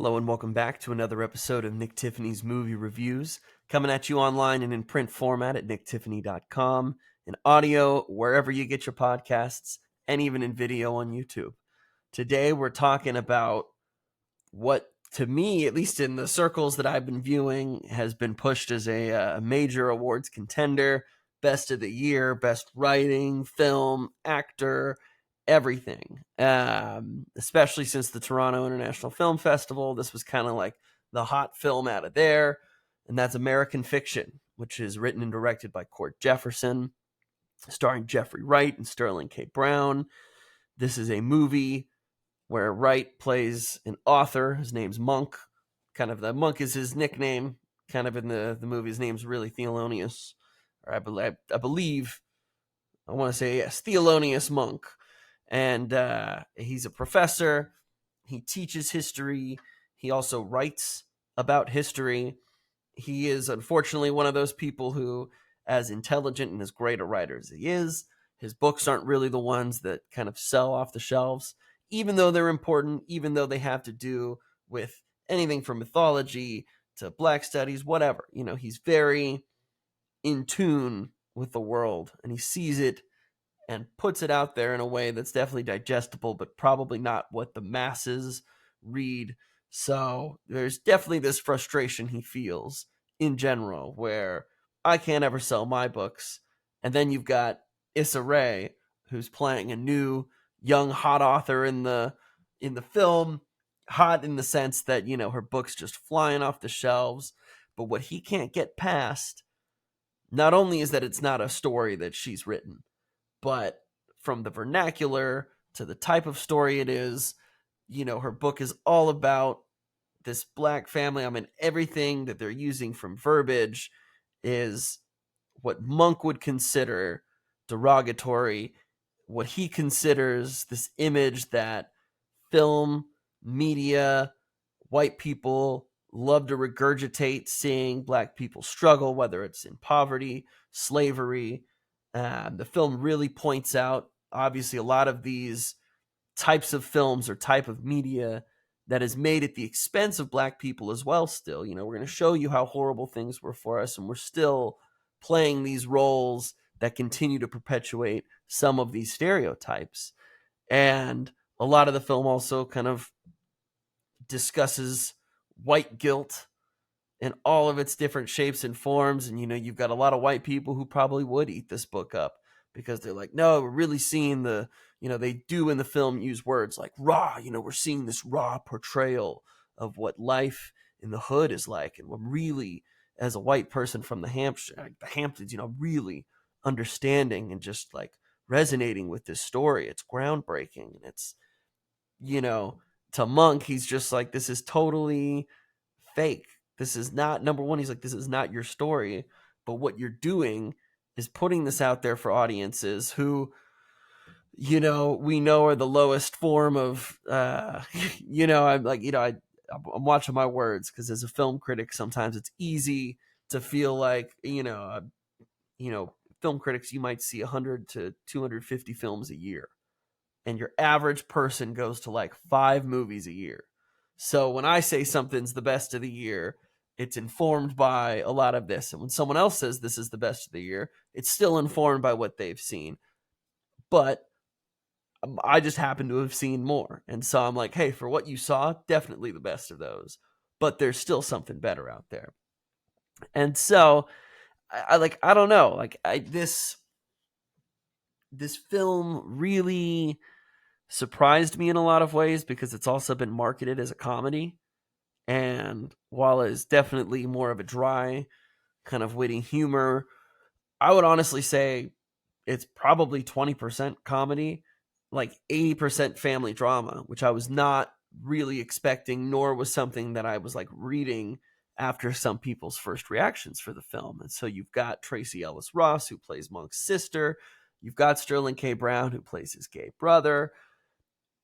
Hello and welcome back to another episode of Nick Tiffany's Movie Reviews, coming at you online and in print format at nicktiffany.com, in audio wherever you get your podcasts, and even in video on YouTube. Today we're talking about what, to me, at least in the circles that I've been viewing, has been pushed as a major awards contender, best of the year, best writing, film, actor, everything. Especially since the Toronto International Film Festival, this was kind of like the hot film out of there, and that's American Fiction, which is written and directed by Cord Jefferson, starring Jeffrey Wright and Sterling K. Brown. This is a movie where Wright plays an author. His name's Monk. Kind of the Monk is his nickname. Kind of in the movie, his name's really Thelonious, or I believe, I want to say yes, Thelonious Monk. And he's a professor. He teaches history. He also writes about history. He is unfortunately one of those people who, as intelligent and as great a writer as he is, his books aren't really the ones that kind of sell off the shelves, even though they're important, even though they have to do with anything from mythology to black studies, whatever. You know, he's very in tune with the world, and he sees it and puts it out there in a way that's definitely digestible, but probably not what the masses read. So there's definitely this frustration he feels in general, where I can't ever sell my books. And then you've got Issa Rae, who's playing a new young hot author in the film. Hot in the sense that, you know, her book's just flying off the shelves. But what he can't get past, not only is that it's not a story that she's written, but from the vernacular to the type of story it is, you know, her book is all about this black family. I mean, everything that they're using from verbiage is what Monk would consider derogatory, what he considers this image that film, media, white people love to regurgitate, seeing black people struggle, whether it's in poverty, slavery. The film really points out, obviously, a lot of these types of films or type of media that is made at the expense of black people as well. Still, you know, we're going to show you how horrible things were for us, and we're still playing these roles that continue to perpetuate some of these stereotypes. And a lot of the film also kind of discusses white guilt in all of its different shapes and forms. And, you know, you've got a lot of white people who probably would eat this book up because they're like, no, we're really seeing the, you know, they do in the film use words like raw, you know, we're seeing this raw portrayal of what life in the hood is like. And we're really, as a white person from the Hamptons, you know, really understanding and just like resonating with this story. It's groundbreaking. And it's, you know, to Monk, he's just like, this is totally fake. This is not, number one, he's like, this is not your story. But what you're doing is putting this out there for audiences who, you know, we know are the lowest form of, you know, I'm like, you know, I'm watching my words because as a film critic, sometimes it's easy to feel like, you know, film critics, you might see 100 to 250 films a year, and your average person goes to like 5 movies a year. So when I say something's the best of the year, it's informed by a lot of this. And when someone else says this is the best of the year, it's still informed by what they've seen. But I just happen to have seen more. And so I'm like, hey, for what you saw, definitely the best of those. But there's still something better out there. And so I don't know. This film really surprised me in a lot of ways because it's also been marketed as a comedy. And while it's definitely more of a dry, kind of witty humor, I would honestly say it's probably 20% comedy, like 80% family drama, which I was not really expecting, nor was something that I was like reading after some people's first reactions for the film. And so you've got Tracy Ellis Ross, who plays Monk's sister. You've got Sterling K. Brown, who plays his gay brother.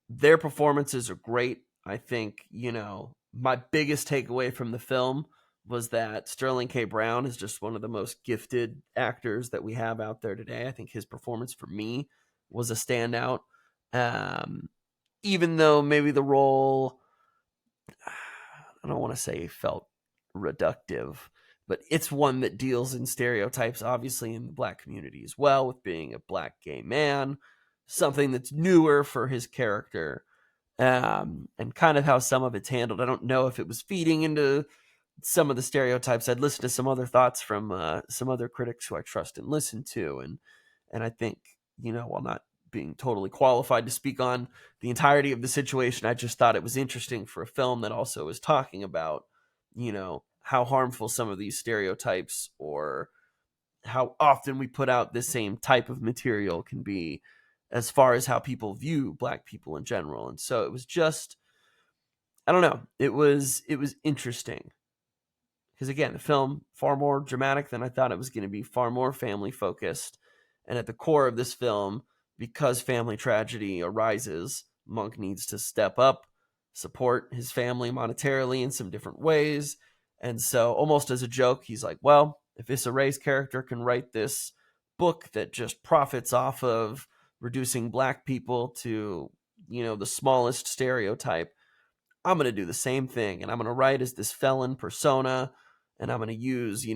Their performances are great. I think, you know, my biggest takeaway from the film was that Sterling K. Brown is just one of the most gifted actors that we have out there today. I think his performance for me was a standout. Even though maybe the role, I don't want to say felt reductive, but it's one that deals in stereotypes, obviously, in the Black community as well, with being a Black gay man, something that's newer for his character, and kind of how some of it's handled. I don't know if it was feeding into some of the stereotypes. I'd listen to some other thoughts from some other critics who I trust and listen to, and I think, while not being totally qualified to speak on the entirety of the situation, I just thought it was interesting for a film that also is talking about, how harmful some of these stereotypes or how often we put out the same type of material can be as far as how people view Black people in general. And so it was just, I don't know, it was interesting because, again, the film far more dramatic than I thought it was going to be, far more family focused, and at the core of this film, because family tragedy arises, Monk needs to step up, support his family monetarily in some different ways. And so, almost as a joke, he's like, well, if Issa Rae's character can write this book that just profits off of reducing Black people to, the smallest stereotype, I'm going to do the same thing. And I'm going to write as this felon persona. And I'm going to use,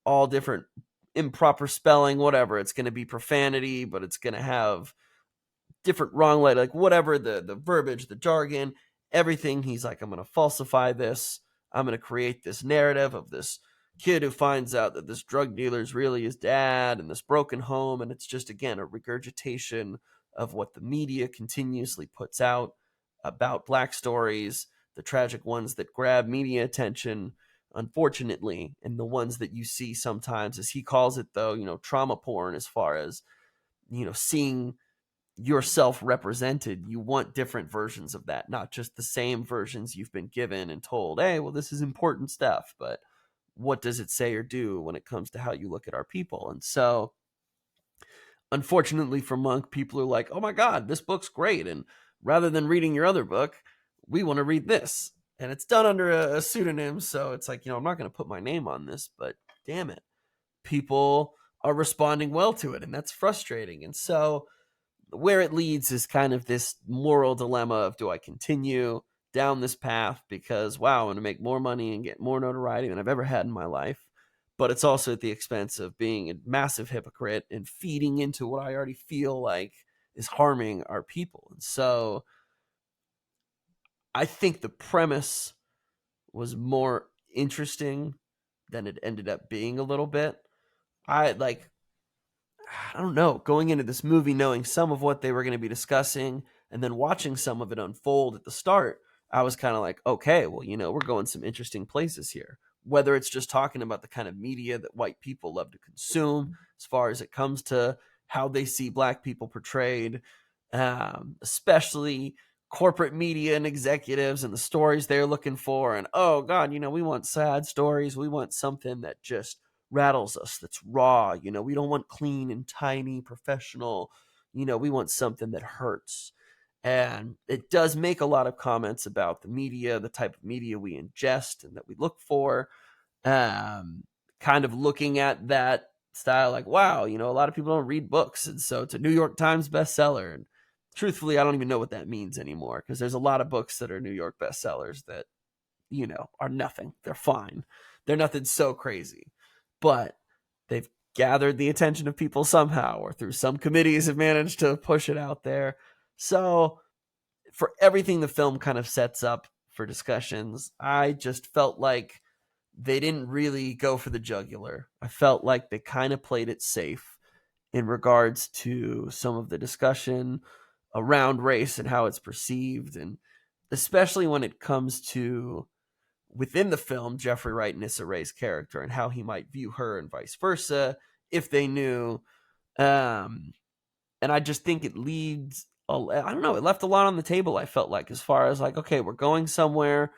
all different improper spelling, whatever. It's going to be profanity, but it's going to have different wrong, like whatever the verbiage, the jargon, everything. He's like, I'm going to falsify this. I'm going to create this narrative of this kid who finds out that this drug dealer is really his dad and this broken home. And it's just, again, a regurgitation of what the media continuously puts out about Black stories, the tragic ones that grab media attention, unfortunately, and the ones that you see sometimes, as he calls it, though, trauma porn, as far as, seeing yourself represented. You want different versions of that, not just the same versions you've been given and told, hey, well, this is important stuff, but what does it say or do when it comes to how you look at our people? And so, unfortunately for Monk, people are like, oh my God, this book's great. And rather than reading your other book, we want to read this. And it's done under a pseudonym. So it's like, I'm not going to put my name on this, but damn it, people are responding well to it. And that's frustrating. And so where it leads is kind of this moral dilemma of, do I continue down this path because, wow, I'm going to make more money and get more notoriety than I've ever had in my life? But it's also at the expense of being a massive hypocrite and feeding into what I already feel like is harming our people. And so I think the premise was more interesting than it ended up being a little bit. I don't know, going into this movie knowing some of what they were going to be discussing and then watching some of it unfold at the start, I was kind of like, okay, well, we're going some interesting places here. Whether it's just talking about the kind of media that white people love to consume, as far as it comes to how they see Black people portrayed, especially corporate media and executives and the stories they're looking for. And, oh God, we want sad stories. We want something that just rattles us, that's raw. We don't want clean and tiny professional. We want something that hurts. And it does make a lot of comments about the media, the type of media we ingest and that we look for. Kind of looking at that style like, wow, a lot of people don't read books, and so it's a New York Times bestseller. And truthfully, I don't even know what that means anymore, because there's a lot of books that are New York bestsellers that, are nothing. They're fine. They're nothing so crazy. But they've gathered the attention of people somehow, or through some committees have managed to push it out there. So for everything the film kind of sets up for discussions, I just felt like they didn't really go for the jugular. I felt like they kind of played it safe in regards to some of the discussion around race and how it's perceived, and especially when it comes to, within the film, Jeffrey Wright and Issa Rae's character and how he might view her and vice versa if they knew. And I just think it leads, I don't know, it left a lot on the table, I felt like, as far as like, okay, we're going somewhere.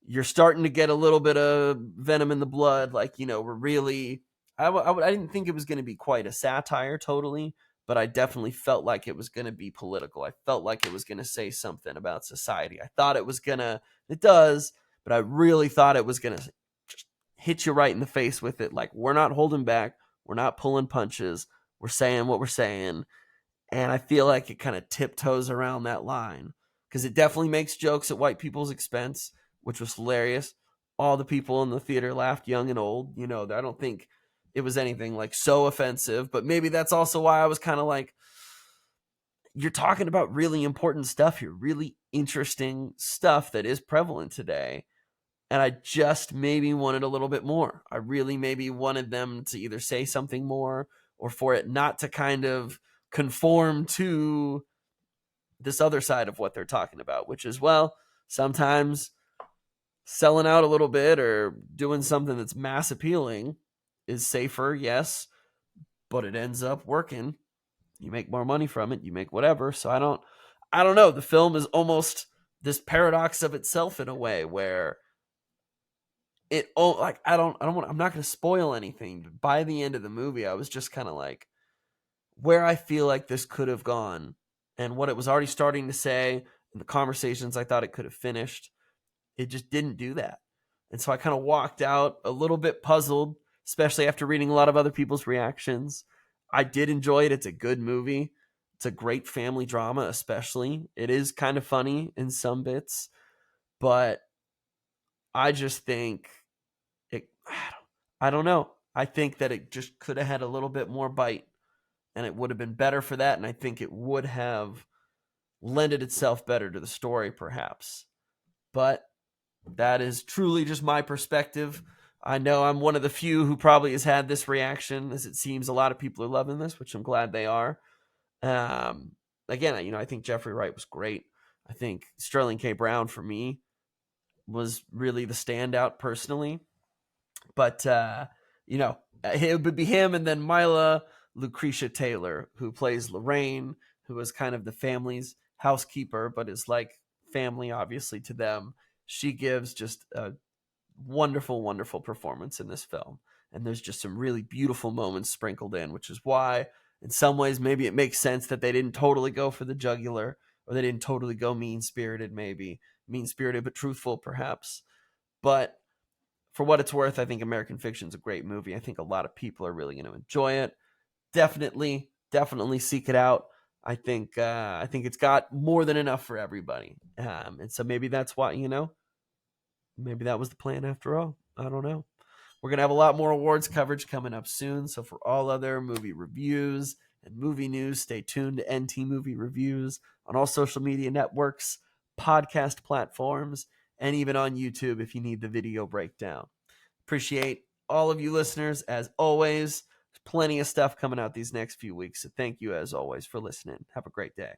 You're starting to get a little bit of venom in the blood. Like, we're really, I didn't think it was going to be quite a satire totally, but I definitely felt like it was going to be political. I felt like it was going to say something about society. I thought it was going to, it does, but I really thought it was going to just hit you right in the face with it. Like, we're not holding back. We're not pulling punches. We're saying what we're saying. And I feel like it kind of tiptoes around that line, because it definitely makes jokes at white people's expense, which was hilarious. All the people in the theater laughed, young and old. You know, I don't think it was anything like so offensive, but maybe that's also why I was kind of like, you're talking about really important stuff here, really interesting stuff that is prevalent today. And I just maybe wanted a little bit more. I really maybe wanted them to either say something more or for it not to kind of conform to this other side of what they're talking about, which is, well, sometimes selling out a little bit or doing something that's mass appealing is safer, yes, but it ends up working. You make more money from it, you make whatever. So I don't know. The film is almost this paradox of itself in a way where I'm not going to spoil anything. But by the end of the movie, I was just kind of like, where I feel like this could have gone and what it was already starting to say and the conversations I thought it could have finished, it just didn't do that. And so I kind of walked out a little bit puzzled, especially after reading a lot of other people's reactions. I did enjoy it. It's a good movie. It's a great family drama, especially. It is kind of funny in some bits, but I just think it, I don't know. I think that it just could have had a little bit more bite and it would have been better for that. And I think it would have lended itself better to the story, perhaps. But that is truly just my perspective. I know I'm one of the few who probably has had this reaction, as it seems a lot of people are loving this, which I'm glad they are. Again, I think Jeffrey Wright was great. I think Sterling K. Brown, for me, was really the standout personally. But, it would be him and then Mila Lucretia Taylor, who plays Lorraine, who is kind of the family's housekeeper, but is like family, obviously, to them. She gives just a wonderful, wonderful performance in this film. And there's just some really beautiful moments sprinkled in, which is why, in some ways, maybe it makes sense that they didn't totally go for the jugular, or they didn't totally go mean-spirited, maybe. Mean-spirited, but truthful, perhaps. But for what it's worth, I think American Fiction is a great movie. I think a lot of people are really going to enjoy it. Definitely seek it out. I think it's got more than enough for everybody. And so maybe that's why, maybe that was the plan after all. I don't know. We're going to have a lot more awards coverage coming up soon. So for all other movie reviews and movie news, stay tuned to NT Movie Reviews on all social media networks, podcast platforms, and even on YouTube if you need the video breakdown. Appreciate all of you listeners. As always, there's plenty of stuff coming out these next few weeks. So thank you, as always, for listening. Have a great day.